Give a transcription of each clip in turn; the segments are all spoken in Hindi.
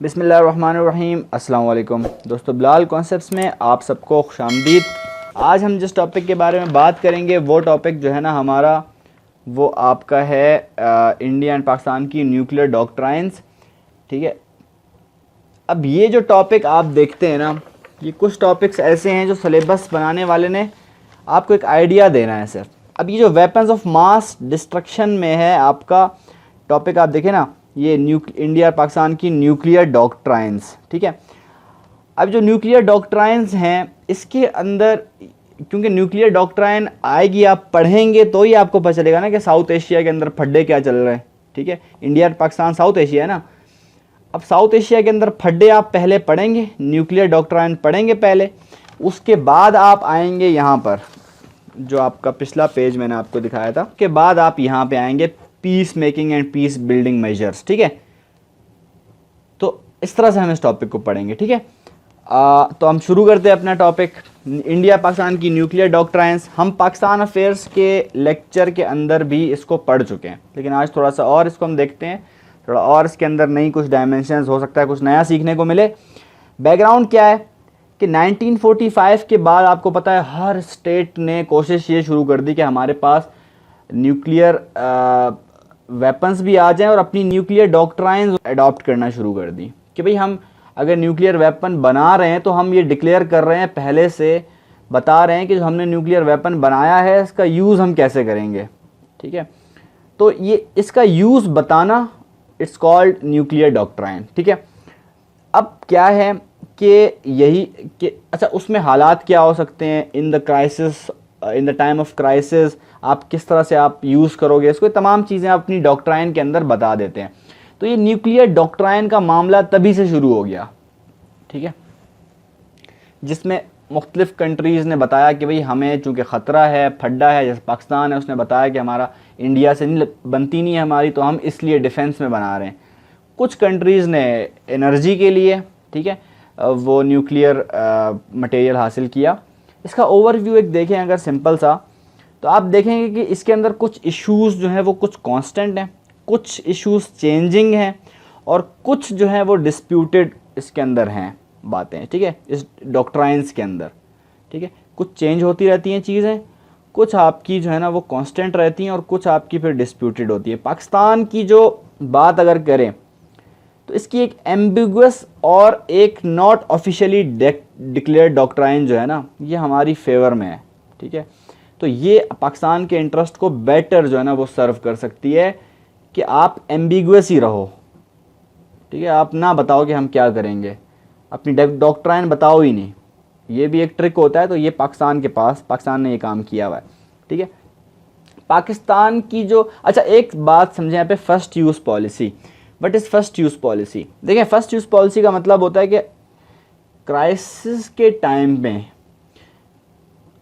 बिस्मिल्लाहिर्रहमानिर्रहीम। अस्सलाम वालेकुम दोस्तों, बिलाल कॉन्सेप्ट्स में आप सबको खुशामदीद। आज हम जिस टॉपिक के बारे में बात करेंगे वो टॉपिक जो है ना हमारा, वो आपका है इंडिया एंड पाकिस्तान की न्यूक्लियर डॉक्ट्राइन्स। ठीक है, अब ये जो टॉपिक आप देखते हैं ना, ये कुछ टॉपिक्स ऐसे हैं जो सिलेबस बनाने वाले ने आपको एक आइडिया देना है सिर्फ। अब ये जो वेपन्स ऑफ मास डिस्ट्रक्शन में है आपका टॉपिक, आप देखें ना, ये इंडिया और पाकिस्तान की न्यूक्लियर डॉक्ट्राइन्स। ठीक है, अब जो न्यूक्लियर डॉक्ट्राइन्स हैं इसके अंदर, क्योंकि न्यूक्लियर डॉक्ट्राइन आएगी, आप पढ़ेंगे तो ही आपको पता चलेगा ना कि साउथ एशिया के अंदर फड्डे क्या चल रहे हैं। ठीक है, इंडिया और पाकिस्तान साउथ एशिया है ना। अब साउथ एशिया के अंदर फड्डे आप पहले पढ़ेंगे, न्यूक्लियर डॉक्ट्राइन पढ़ेंगे पहले, उसके बाद आप आएंगे यहाँ पर, जो आपका पिछला पेज मैंने आपको दिखाया था, उसके बाद आप यहाँ पे आएंगे peace making and peace building measures. ठीक है, तो इस तरह से हम इस टॉपिक को पढ़ेंगे। ठीक है, तो हम शुरू करते हैं अपना टॉपिक, इंडिया पाकिस्तान की न्यूक्लियर डॉक्ट्राइन्स। हम पाकिस्तान अफेयर्स के लेक्चर के अंदर भी इसको पढ़ चुके हैं, लेकिन आज थोड़ा सा और इसको हम देखते हैं, थोड़ा और इसके अंदर नई कुछ डायमेंशंस, हो सकता है कुछ नया सीखने को मिले। बैकग्राउंड क्या है कि 1945 के बाद आपको पता है हर स्टेट ने कोशिश ये शुरू कर दी कि हमारे पास न्यूक्लियर वेपन्स भी आ जाएं, और अपनी न्यूक्लियर डॉक्ट्राइन्स अडॉप्ट करना शुरू कर दी कि भाई हम अगर न्यूक्लियर वेपन बना रहे हैं तो हम ये डिक्लेयर कर रहे हैं, पहले से बता रहे हैं कि जो हमने न्यूक्लियर वेपन बनाया है इसका यूज़ हम कैसे करेंगे। ठीक है, तो ये इसका यूज़ बताना, इट्स कॉल्ड न्यूक्लियर डॉक्ट्राइन। ठीक है, अब क्या है कि यही कि अच्छा, उसमें हालात क्या हो सकते हैं in the crisis, in the time of crisis, आप किस तरह से आप यूज़ करोगे इसको, तमाम चीज़ें आप अपनी डॉक्ट्राइन के अंदर बता देते हैं। तो ये न्यूक्लियर डॉक्ट्राइन का मामला तभी से शुरू हो गया। ठीक है, जिसमें मुख्तलिफ कंट्रीज़ ने बताया कि भाई हमें चूँकि ख़तरा है, फड्डा है, जैसे पाकिस्तान है, उसने बताया कि हमारा इंडिया से नहीं बनती नहीं है हमारी, तो हम इसलिए डिफेंस में बना रहे हैं। कुछ कंट्रीज़ ने एनर्जी के लिए, ठीक है, वो न्यूक्लियर मटेरियल हासिल किया। इसका ओवरव्यू एक देखें अगर सिंपल सा, तो आप देखेंगे कि इसके अंदर कुछ इश्यूज़ जो हैं वो कुछ कांस्टेंट हैं, कुछ इश्यूज़ चेंजिंग हैं, और कुछ जो है वो डिस्प्यूटेड इसके अंदर हैं बातें। ठीक है, इस डॉक्ट्राइन्स के अंदर, ठीक है, कुछ चेंज होती रहती हैं चीज़ें, कुछ आपकी जो है ना वो कांस्टेंट रहती हैं, और कुछ आपकी फिर डिस्प्यूटेड होती है। पाकिस्तान की जो बात अगर करें तो इसकी एक एम्बिगुअस और एक नॉट ऑफिशियली डिक्लेयर्ड डॉक्ट्राइन जो है ना, ये हमारी फेवर में है। ठीक है, तो ये पाकिस्तान के इंटरेस्ट को बेटर जो है ना वो सर्व कर सकती है कि आप एम्बिगुअस ही रहो। ठीक है, आप ना बताओ कि हम क्या करेंगे, अपनी डॉक्ट्राइन बताओ ही नहीं, ये भी एक ट्रिक होता है। तो ये पाकिस्तान के पास, पाकिस्तान ने ये काम किया हुआ है। ठीक है, पाकिस्तान की जो, अच्छा एक बात समझें यहाँ पे, first use policy. What is first use policy? देखिए, फर्स्ट यूज़ पॉलिसी का मतलब होता है कि क्राइसिस के टाइम में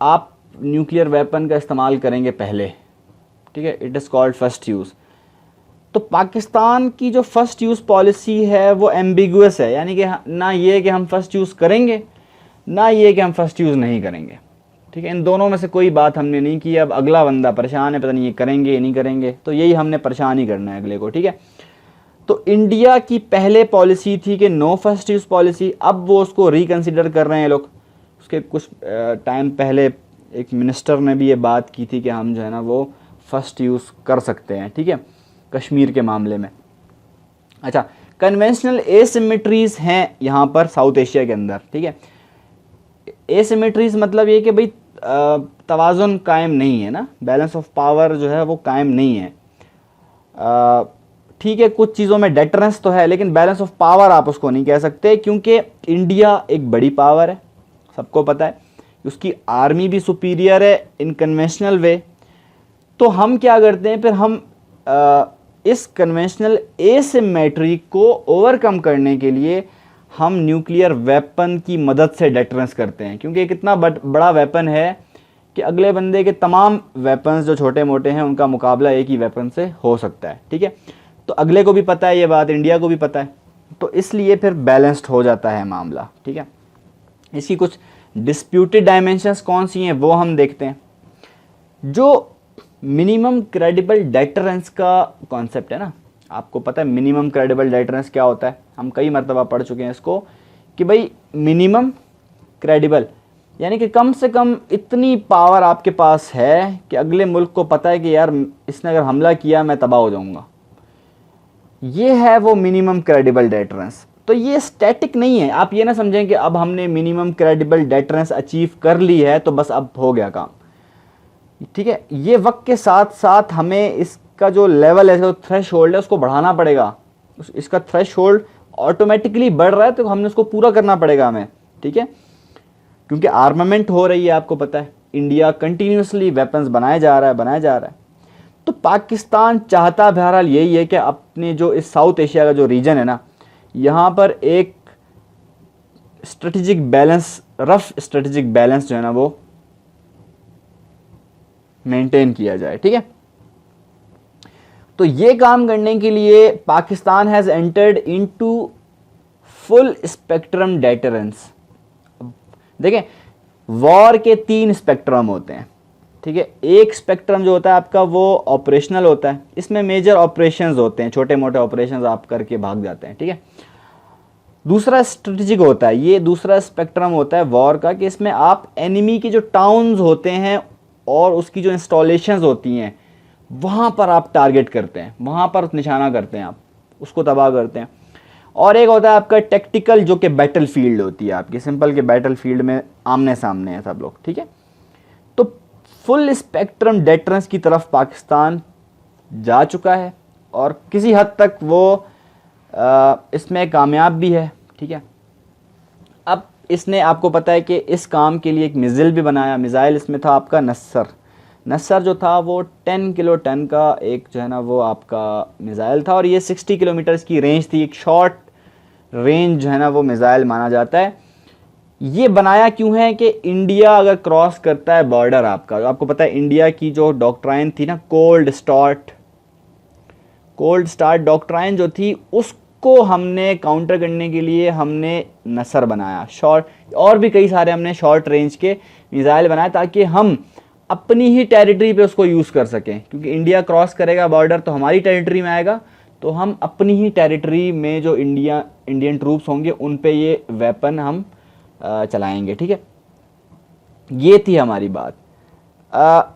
आप न्यूक्लियर वेपन का इस्तेमाल करेंगे पहले। ठीक है, it is called first use. तो पाकिस्तान की जो फर्स्ट यूज़ पॉलिसी है वो एम्बिगुअस है, यानी कि ना ये कि हम फर्स्ट यूज़ करेंगे, ना ये कि हम फर्स्ट यूज़ नहीं करेंगे। ठीक है, इन दोनों में से कोई बात हमने नहीं की। अब अगला बंदा परेशान है, पता नहीं ये करेंगे या नहीं करेंगे, तो यही हमने परेशान ही करना है अगले को। ठीक है, तो इंडिया की पहले पॉलिसी थी कि नो फर्स्ट यूज़ पॉलिसी, अब वो उसको रिकन्सिडर कर रहे हैं लोग। उसके कुछ टाइम पहले एक मिनिस्टर ने भी ये बात की थी कि हम जो है ना वो फर्स्ट यूज़ कर सकते हैं। ठीक है, कश्मीर के मामले में। अच्छा, कन्वेंशनल एसिमेट्रीज़ हैं यहाँ पर साउथ एशिया के अंदर। ठीक है, एसिमेट्रीज़ मतलब ये कि भाई तवाज़ुन कायम नहीं है ना, बैलेंस ऑफ पावर जो है वो कायम नहीं है। ठीक है, कुछ चीज़ों में डेटरेंस तो है, लेकिन बैलेंस ऑफ पावर आप उसको नहीं कह सकते, क्योंकि इंडिया एक बड़ी पावर है, सबको पता है, उसकी आर्मी भी सुपीरियर है इन कन्वेंशनल वे। तो हम क्या करते हैं फिर, हम इस कन्वेंशनल एसिमेट्री को ओवरकम करने के लिए हम न्यूक्लियर वेपन की मदद से डेटरेंस करते हैं, क्योंकि एक इतना बड़ा वेपन है कि अगले बंदे के तमाम वेपन्स जो छोटे मोटे हैं उनका मुकाबला एक ही वेपन से हो सकता है। ठीक है, तो अगले को भी पता है ये बात, इंडिया को भी पता है, तो इसलिए फिर बैलेंस्ड हो जाता है मामला। ठीक है, इसकी कुछ डिस्प्यूटेड डायमेंशंस कौन सी हैं वो हम देखते हैं। जो मिनिमम क्रेडिबल डेटरेंस का कॉन्सेप्ट है ना, आपको पता है मिनिमम क्रेडिबल डेटरेंस क्या होता है? हम कई मरतबा पढ़ चुके हैं इसको कि भाई मिनिमम क्रेडिबल, यानी कि कम से कम इतनी पावर आपके पास है कि अगले मुल्क को पता है कि यार इसने अगर हमला किया मैं तबाह हो जाऊंगा। ये है वो मिनिमम क्रेडिबल डेटरेंस। तो ये स्टैटिक नहीं है, आप ये ना समझें कि अब हमने मिनिमम क्रेडिबल डेटरेंस अचीव कर ली है तो बस अब हो गया काम, ठीक है। ये वक्त के साथ साथ हमें इसका जो लेवल है, जो थ्रेश होल्ड है, उसको बढ़ाना पड़ेगा। इसका थ्रेश होल्ड ऑटोमेटिकली बढ़ रहा है तो हमने उसको पूरा करना पड़ेगा हमें, ठीक है। क्योंकि आर्मामेंट हो रही है, आपको पता है इंडिया कंटिन्यूसली वेपन्स बनाया जा रहा है। तो पाकिस्तान चाहता बहरहाल यही है कि अपने जो इस साउथ एशिया का जो रीजन है ना, यहाँ पर एक strategic balance, rough strategic balance जो है ना वो मेंटेन किया जाए, ठीक है। तो ये काम करने के लिए Pakistan has entered into full spectrum deterrence. देखें, वॉर के 3 स्पेक्ट्रम होते हैं, ठीक है। एक स्पेक्ट्रम जो होता है आपका वो ऑपरेशनल होता है, इसमें मेजर ऑपरेशंस होते हैं, छोटे मोटे ऑपरेशंस आप करके भाग जाते हैं, ठीक है। दूसरा स्ट्रेटेजिक होता है, ये दूसरा स्पेक्ट्रम होता है वॉर का, कि इसमें आप एनिमी के जो टाउन्स होते हैं और उसकी जो इंस्टॉलेशंस होती हैं वहाँ पर आप टारगेट करते हैं, वहाँ पर निशाना करते हैं, आप उसको तबाह करते हैं। और एक होता है आपका टेक्टिकल, जो कि बैटल फील्ड होती है आपकी, सिंपल के बैटल फील्ड में आमने सामने हैं सब लोग, ठीक है। तो फुल स्पेक्ट्रम डेटरेंस की तरफ पाकिस्तान जा चुका है और किसी हद तक वो इसमें कामयाब भी है, ठीक है। अब इसने, आपको पता है कि इस काम के लिए एक मिसाइल भी बनाया। मिसाइल इसमें था आपका नस्सर जो था वो 10 किलो टन का एक जो है ना वो आपका मिसाइल था, और ये 60 किलोमीटर की रेंज थी, एक शॉर्ट रेंज जो है ना वो मिसाइल माना जाता है। ये बनाया क्यों है कि इंडिया अगर क्रॉस करता है बॉर्डर आपका, आपको पता है इंडिया की जो डॉक्ट्राइन थी ना, कोल्ड स्टार्ट डॉक्ट्राइन जो थी, उसको हमने काउंटर करने के लिए हमने नस्सर बनाया। शॉर्ट और भी कई सारे हमने शॉर्ट रेंज के मिसाइल बनाए ताकि हम अपनी ही टेरिटरी पे उसको यूज़ कर सकें, क्योंकि इंडिया क्रॉस करेगा बॉर्डर तो हमारी टेरिटरी में आएगा, तो हम अपनी ही टेरिटरी में जो इंडियन ट्रूप्स होंगे उन पे ये वेपन हम चलाएंगे, ठीक है। ये थी हमारी बात।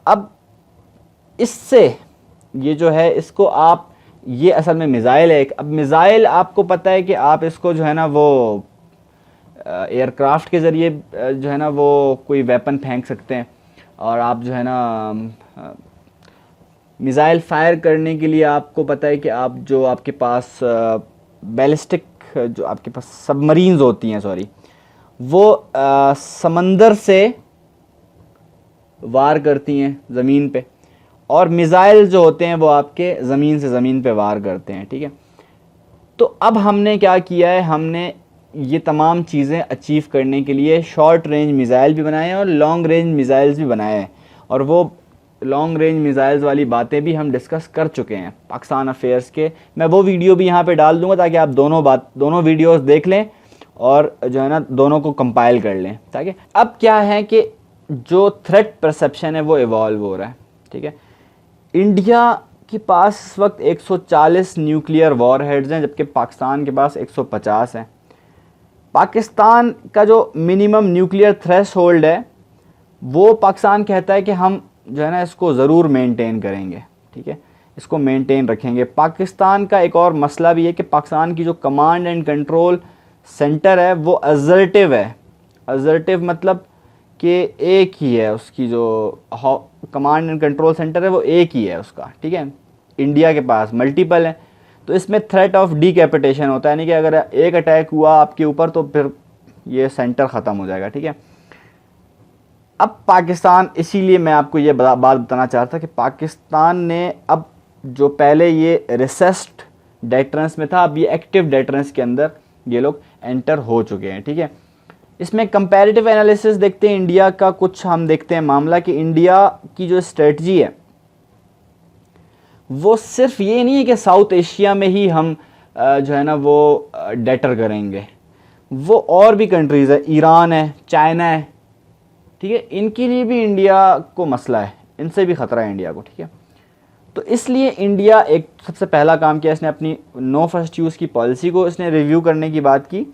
अब इससे ये जो है इसको आप, ये असल में मिसाइल है। अब मिसाइल आपको पता है कि आप इसको जो है ना वो एयरक्राफ्ट के ज़रिए जो है ना वो कोई वेपन फेंक सकते हैं, और आप जो है ना मिसाइल फायर करने के लिए आपको पता है कि आप जो आपके पास बैलिस्टिक, जो आपके पास सबमरीन्स होती हैं, सॉरी, वो समंदर से वार करती हैं ज़मीन पे, और मिसाइल जो होते हैं वो आपके ज़मीन से ज़मीन पे वार करते हैं, ठीक है। तो अब हमने क्या किया है, हमने ये तमाम चीज़ें अचीव करने के लिए शॉर्ट रेंज मिसाइल भी बनाए हैं और लॉन्ग रेंज मिसाइल्स भी बनाए हैं, और वो लॉन्ग रेंज मिसाइल्स वाली बातें भी हम डिस्कस कर चुके हैं पाकिस्तान अफेयर्स के। मैं वो वीडियो भी यहाँ पे डाल दूँगा ताकि आप दोनों वीडियोस देख लें और जो है ना दोनों को कंपाइल कर लें, ताकि अब क्या है कि जो थ्रेट परसेप्शन है वो इवॉल्व हो रहा है, ठीक है। इंडिया के पास इस वक्त 140 न्यूक्लियर वॉर हेड्स हैं, जबकि पाकिस्तान के पास 150 हैं। पाकिस्तान का जो मिनिमम न्यूक्लियर थ्रेश होल्ड है वो पाकिस्तान कहता है कि हम जो है ना इसको ज़रूर मेंटेन करेंगे, ठीक है, इसको मेंटेन रखेंगे। पाकिस्तान का एक और मसला भी है कि पाकिस्तान की जो कमांड एंड कंट्रोल सेंटर है वो असर्टिव है। असर्टिव मतलब कि एक ही है उसकी जो कमांड एंड कंट्रोल सेंटर है वो एक ही है उसका, ठीक है। इंडिया के पास मल्टीपल है, तो इसमें थ्रेट ऑफ डीकैपिटेशन होता है, यानी कि अगर एक अटैक हुआ आपके ऊपर तो फिर ये सेंटर ख़त्म हो जाएगा, ठीक है। अब पाकिस्तान, इसीलिए मैं आपको ये बात बताना चाहता था कि पाकिस्तान ने अब जो पहले ये रिसेस्ड डेटरेंस में था, अब ये एक्टिव डेटरेंस के अंदर ये लोग एंटर हो चुके हैं, ठीक है। इसमें कंपैरेटिव एनालिसिस देखते हैं इंडिया का, कुछ हम देखते हैं मामला कि इंडिया की जो स्ट्रेटजी है वो सिर्फ ये नहीं है कि साउथ एशिया में ही हम जो है ना वो डेटर करेंगे, वो और भी कंट्रीज़ है, ईरान है, चाइना है, ठीक है, इनके लिए भी इंडिया को मसला है, इनसे भी ख़तरा है इंडिया को, ठीक है। तो इसलिए इंडिया एक सबसे पहला काम किया, इसने अपनी नो फर्स्ट यूज़ की पॉलिसी को इसने रिव्यू करने की बात की,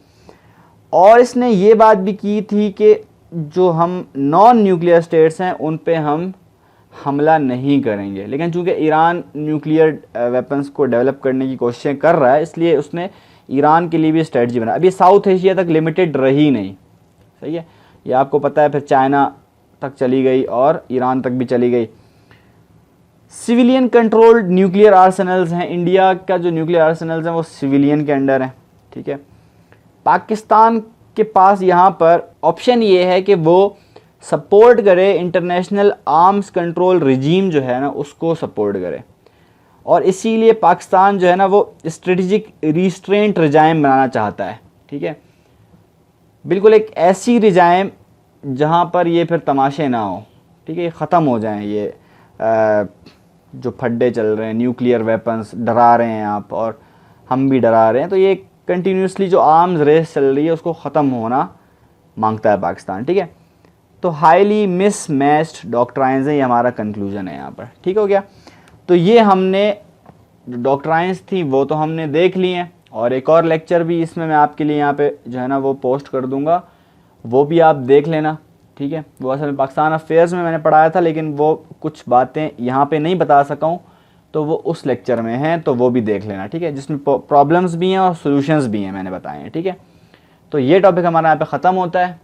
और इसने ये बात भी की थी कि जो हम नॉन न्यूक्लियर स्टेट्स हैं उन पे हम हमला नहीं करेंगे। लेकिन चूंकि ईरान न्यूक्लियर वेपन्स को डेवलप करने की कोशिशें कर रहा है, इसलिए उसने ईरान के लिए भी स्ट्रेटजी बनाई। अभी साउथ एशिया तक लिमिटेड रही नहीं, सही है, ये आपको पता है, फिर चाइना तक चली गई और ईरान तक भी चली गई। सिविलियन कंट्रोल्ड न्यूक्लियर आर्सेनल्स हैं, इंडिया का जो न्यूक्लियर आर्सेनल्स हैं वो सिविलियन के अंडर हैं, ठीक है। पाकिस्तान के पास यहाँ पर ऑप्शन ये है कि वो सपोर्ट करे इंटरनेशनल आर्म्स कंट्रोल रिजीम जो है ना, उसको सपोर्ट करे, और इसीलिए पाकिस्तान जो है ना वो स्ट्रेटजिक रिस्ट्रेंट रिजाइम बनाना चाहता है, ठीक है। बिल्कुल एक ऐसी रिजाइम जहाँ पर ये फिर तमाशे ना हो, ठीक है, ख़त्म हो जाएं ये जो फड्डे चल रहे हैं, न्यूक्लियर वेपन्स डरा रहे हैं आप और हम भी डरा रहे हैं, तो ये कंटिन्यूसली जो आर्म्स रेस चल रही है उसको ख़त्म होना मांगता है पाकिस्तान, ठीक है। तो हाईली मिसमैच्ड डॉक्ट्राइन्स हैं, ये हमारा कंक्लूजन है यहाँ पर, ठीक हो गया। तो ये हमने जो डॉक्ट्राइन्स थी वो तो हमने देख ली हैं, और एक और लेक्चर भी इसमें मैं आपके लिए यहाँ पे जो है ना वो पोस्ट कर दूँगा, वो भी आप देख लेना, ठीक है। वो असल में पाकिस्तान अफेयर्स में मैंने पढ़ाया था, लेकिन वो कुछ बातें यहाँ पे नहीं बता सका हूँ, तो वो उस लेक्चर में हैं, तो वो भी देख लेना, ठीक है, जिसमें प्रॉब्लम्स भी हैं और सॉल्यूशंस भी हैं, मैंने बताए हैं, ठीक है। तो ये टॉपिक हमारा यहाँ पे ख़त्म होता है।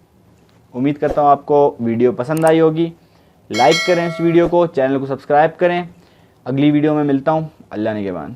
उम्मीद करता हूँ आपको वीडियो पसंद आई होगी। लाइक करें इस वीडियो को, चैनल को सब्सक्राइब करें। अगली वीडियो में मिलता हूँ। अल्लाह निगहबान।